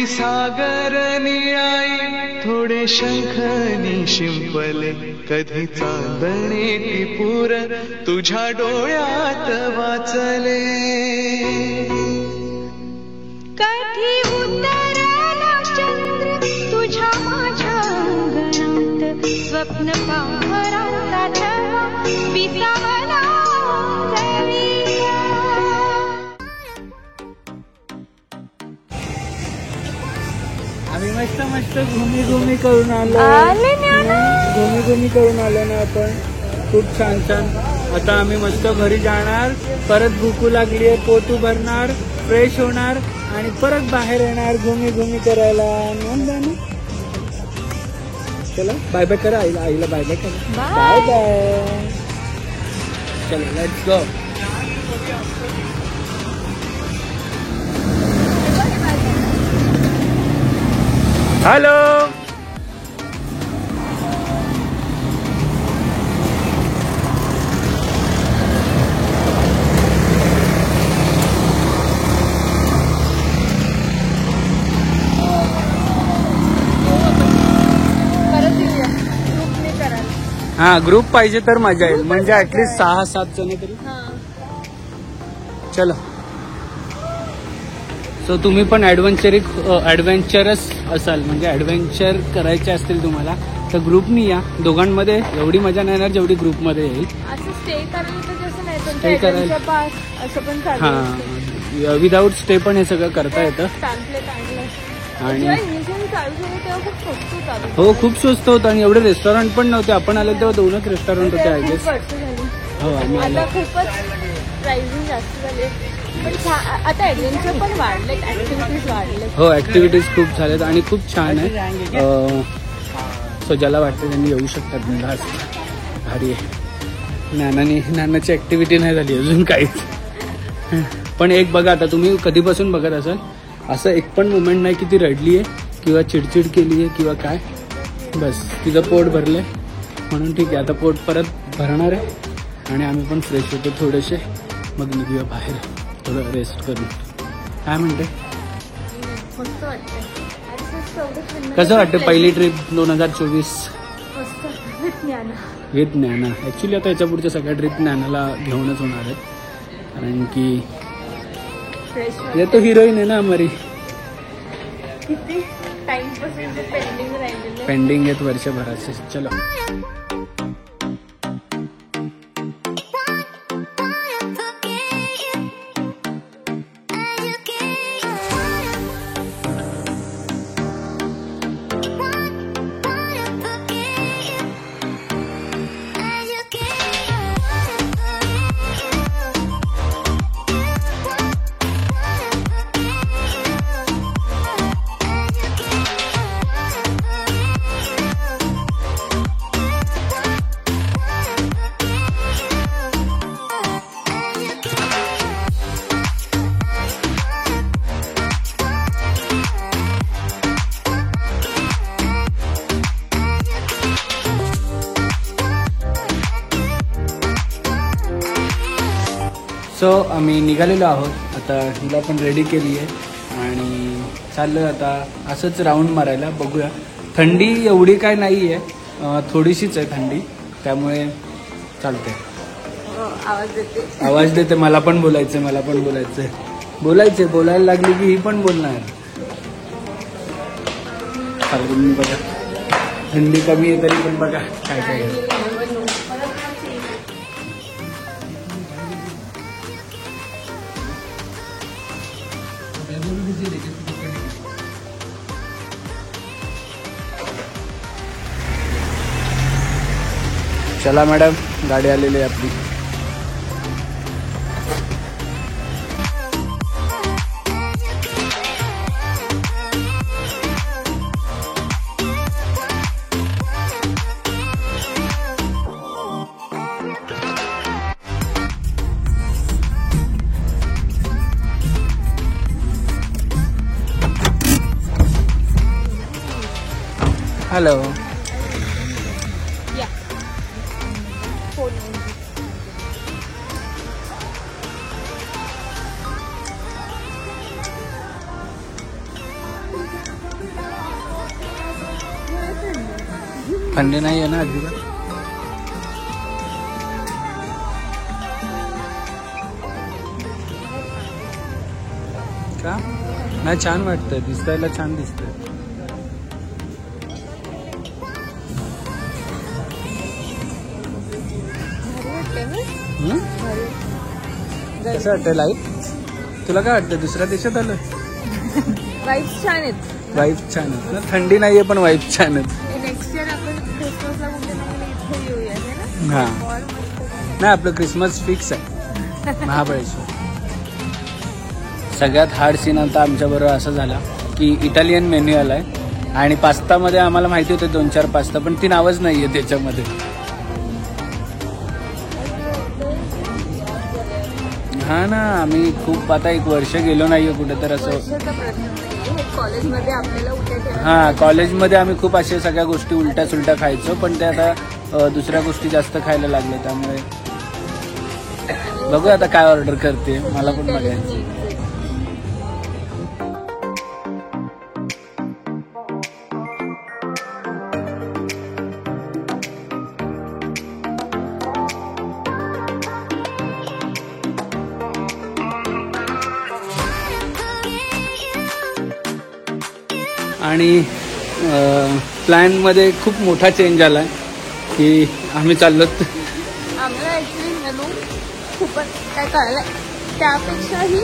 कधी सागर निळाई थोडे शंखनी शिंपले, कधी चांदणे टिपूर तुझ्या डोळ्यात वाचले. कधी उतरला चंद्र तुझ्या माझ्या अंगणात, स्वप्न पाहराचा ढगा विसावला रविका. आम्ही मस्त मस्त घुमी करून आलो. घुमी करून आलो ना आपण, खूप छान छान. आता आम्ही मस्त घरी जाणार, परत भूकू लागली आहे, पोट भरणार, फ्रेश होणार आणि परत बाहेर येणार घुमी करायला. चला बाय बाय करा आईला बाय बाय करा. Bye bye. चलो लेट्स गो. हॅलो. हा ग्रुप पाहिजे तर मजा येईल, म्हणजे ऍटलीस्ट 6-7 जण तरी. चलो. सो तुम्ही पण ॲडव्हेंचरस असाल, म्हणजे ॲडव्हेंचर करायचे असतील तुम्हाला तर ग्रुपनी या. दोघांमध्ये एवढी मजा नाही येणार जेवढी ग्रुपमध्ये येईल. स्टे करायला हा विदाऊट स्टे पण हे सगळं करता येतं. आणि हो खूप स्वस्त होतं आणि एवढे रेस्टॉरंट पण नव्हते. आपण आले तेव्हा 2च रेस्टॉरंट होते आय गेस. हो आम्ही आलो. आता ऍडव्हेंचर पण वाढले, ऍक्टिव्हिटीज वाढले. हो ऍक्टिव्हिटीज खूप झाल्यात आणि खूप छान आहे. सो ज्याला वाटतं त्यांनी येऊ शकतात बिनधास्त. भारी आहे. नानाची ऍक्टिव्हिटी नाही झाली अजून काहीच. पण एक बघा, आता तुम्ही कधीपासून बघत असाल, असं एक पण मुमेंट नाही की ती रडली आहे किंवा चिडचिड केली आहे किंवा काय. बस तिचं पोट भरलंय म्हणून ठीक आहे. आता पोट परत भरणार आहे आणि आम्ही पण फ्रेश होतो थोडेसे, मग निघूया बाहेर थोडं रेस्ट करून. काय म्हणते? कसं वाटतं पहिली ट्रिप 2024 विथ ज्ञाना? ॲक्च्युली आता याच्या पुढच्या सगळ्या ट्रिप ज्ञानाला घेऊनच होणार आहेत, कारण की ये तो हिरोईन आहे ना हमारी. पेंडिंग आहेत वर्षभराचे. चलो. सो आम्ही निघालेलो आहोत. आता हिला पण रेडी केली आहे आणि चाललं आता असंच राऊंड मारायला. बघूया. थंडी एवढी काय नाही आहे, थोडीशीच आहे थंडी, त्यामुळे चालते. आवाज देते. मला पण बोलायचं बोलायला लागली की ही पण बोलणार. बघा थंडी कमी आहे तरी पण बघा काय काय. चला मॅडम, गाडी आलेली आहे आपली. हॅलो. थंडी नाही आहे ना अजिबात. का नाही, छान वाटतंय, दिसायला छान दिसतंय. कसं वाटतंय लाईफ? तुला काय वाटतं? दुसऱ्या देशात आलं? वाईब्स छान आहेत. वाईफ छान आहेत ना, थंडी नाहीये पण वाईफ छान आहेत. नेक्स्ट इयर आपण क्रिसमसला इथे येऊया ना. हा नाही, आपलं क्रिसमस फिक्स आहे महाबळेश्वर. सगळ्यात हार्ड सीन आता आमच्याबरोबर असं झाला की इटालियन मेन्यू आलाय आणि पास्तामध्ये आम्हाला माहिती होते 2-4 पास्ता, पण ती नावच नाहीये त्याच्यामध्ये. हा ना, आम्ही खूप आता 1 वर्ष गेलो नाहीये कुठे तर असं. कॉलेजमध्ये आपल्याला उद्या हा, कॉलेजमध्ये आम्ही खूप अशा सगळ्या गोष्टी उलट्या सुलट्या खायचो, पण ते आता दुसऱ्या गोष्टी जास्त खायला लागल्या, त्यामुळे बघू आता काय ऑर्डर करते, मला पण बघायचं. आणि प्लॅनमध्ये खूप मोठा चेंज आला की आम्ही चाललो. आम्हाला ऍक्च्युली मेनू खूपच काय कळलं, त्यापेक्षाही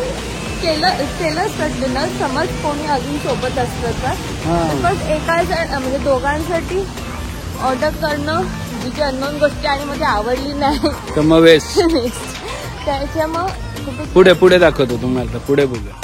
केलं असतं डिनर, समज कोणी अजून सोबत असतं तर बिकॉज एका म्हणजे दोघांसाठी ऑर्डर करणं जी अननोन गोष्टी आणि मध्ये आवडली नाही तर मग वेस्ट. त्याच्यामुळे पुढे दाखवतो तुम्हाला, पुढे बोलू.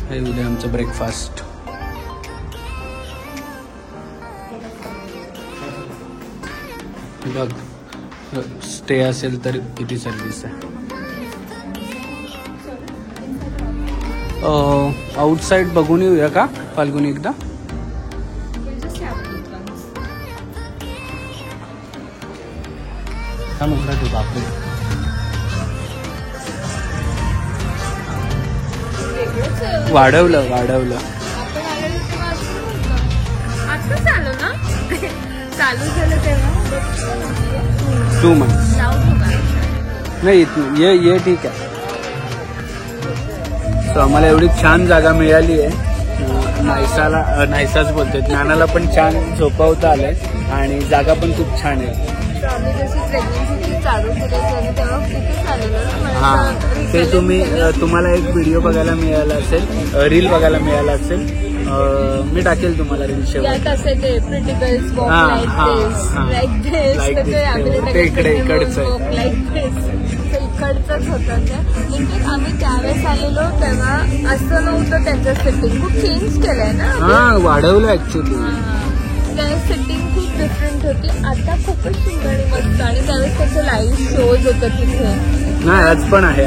हे उद्या आमचं ब्रेकफास्ट. बघ, स्टे असेल तर किती सर्विस आहे. आउटसाइड बघून येऊया का फाल्गुनी एकदा? हा मोठा तू बापरे. वाढवलं आपण आता चालू ना, चालू झालं तेव्हा 2 months नाही, ये ठीक आहे. सो आम्हाला एवढी छान जागा मिळाली आहे. नायसाच बोलतोय, ज्ञानाला पण छान झोपवता आलंय आणि जागा पण खूप छान आहे. आम्ही जशी प्रेग्नेन्सी चालू केली तेव्हा किती चाललेलं. हा, ते तुम्हाला एक व्हिडिओ बघायला मिळाला असेल, रील बघायला मिळाला असेल, मी टाकेल तुम्हाला रील शेवट. इकडचंच होतं ते. इनकेस आम्ही त्यावेळेस आलेलो तेव्हा असं नव्हतं, त्यांचं सेटिंग खूप चेंज केलंय ना. हा, वाढवलं ऍक्च्युली. त्या सेटिंग खूप डिफरंट होती, आता खूपच सुंदर आणि मस्त. आणि त्यावेळेस त्याचे लाईव्ह शोज होतं तिथे. नाही, आज पण आहे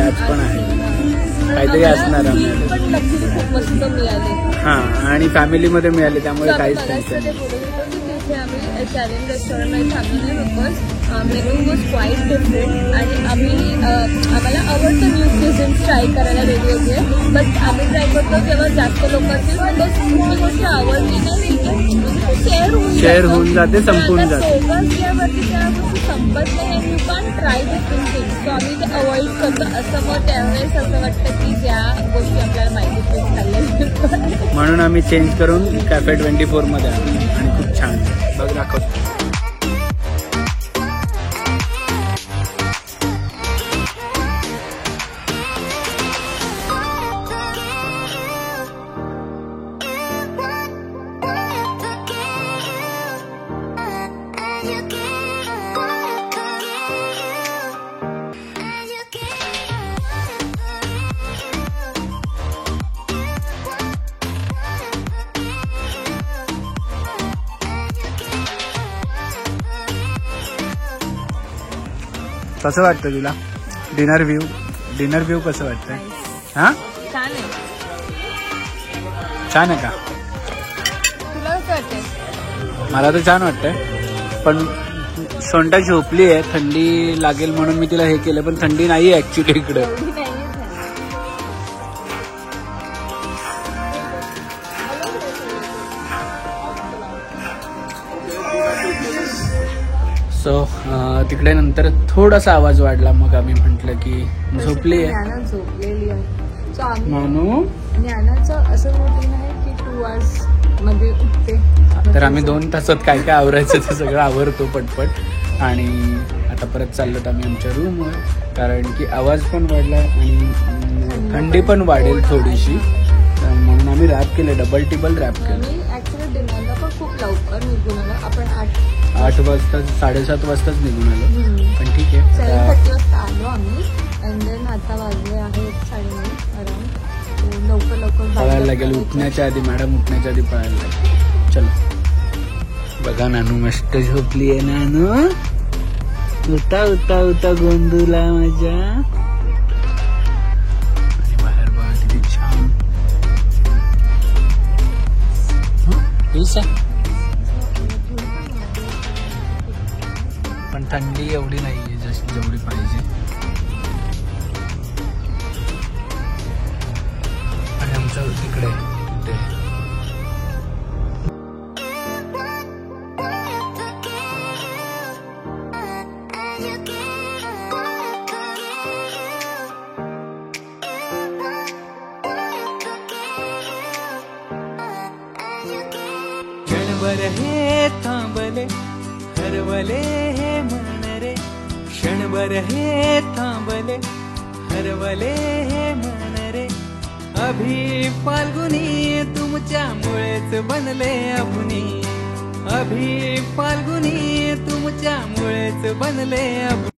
काहीतरी असणार. पण नक्की खूप मस्त मिळाले. हा, आणि फॅमिलीमध्ये मिळाले, त्यामुळे काहीच टेन्शन. तिथे आम्ही इटालियन रेस्टॉरंटमध्ये थांबलेलो because menu was quite different आणि आम्हाला आवडतं न्यू क्युझिन्स ट्राय करायला वेगवेगळे. बट आम्ही ट्राय करतो जेव्हा जास्त लोक असतील बिकॉज कुठली गोष्ट आवडली नाही शेअर होऊन जाते, संपून जाते. सोबत त्या गोष्टी संपत नाही आणि you can try different things. So आम्ही ते अवॉइड करतो. असं मग त्यावेळेस असं वाटतं की ज्या गोष्टी आपल्याला माहिती खाल्ल्या म्हणून आम्ही चेंज करून कॅफे 24 मध्ये आलो आणि खूप छान बघ दाखवतो. कसं वाटतं तुला डिनर व्ह्यू कसं वाटतंय? हा छान आहे. छान आहे का? तुला कसं वाटतंय? मला तर छान वाटतंय, पण सोंटा झोपली आहे, थंडी लागेल म्हणून मी तिला हे केलं, पण थंडी नाही आहे ऍक्च्युली इकडे. एवढी नाहीये छान. सो तिकडे नंतर थोडासा आवाज वाढला, मग आम्ही म्हटलं की झोपली आहे ज्ञाना झोपलेली आहे. सो आम्ही म्हणून. ज्ञानाचं असं रुटीन आहे की 2 hours मध्ये उठते. तर आम्ही 2 तासात काय काय आवरायचं ते सगळं आवरतो पटपट. आणि आता परत चाललो आम्ही आमच्या रूमवर, कारण की आवाज पण वाढला आणि थंडी पण वाढेल थोडीशी, म्हणून आम्ही रॅप केलं, डबल टिबल रॅप केलं. आणि ऍक्च्युली डिनरला पण खूप लवकर निघून आलो आपण. 8 वाजता 7:30 वाजताच निघून आलो, पण ठीक आहे. 7:30 वाजता आलो आम्ही. अँड देन आता वाजले आहेत 9:30 अराउंड. लवकर पळायला लागेल उठण्याच्या आधी, मॅडम उठण्याच्या आधी पळायला लागेल. चलो. बघा नानू मस्त झोपली आहे. नानू उठा उठा उठा गोंदूला माझ्या. आणि बाहेर बघा किती छान. पण थंडी एवढी नाहीये जशी जेवढी पाहिजे. आणि आमच्या तिकडे क्षणभर हे थांबले हरवले हे मन रे, क्षणभर हे थांबले हरवले हे मन रे. अभि फाल्गुनी तुमच्यामुळेच बनले अभुनी, अभि फाल्गुनी तुमच्यामुळेच बनले अभुनी.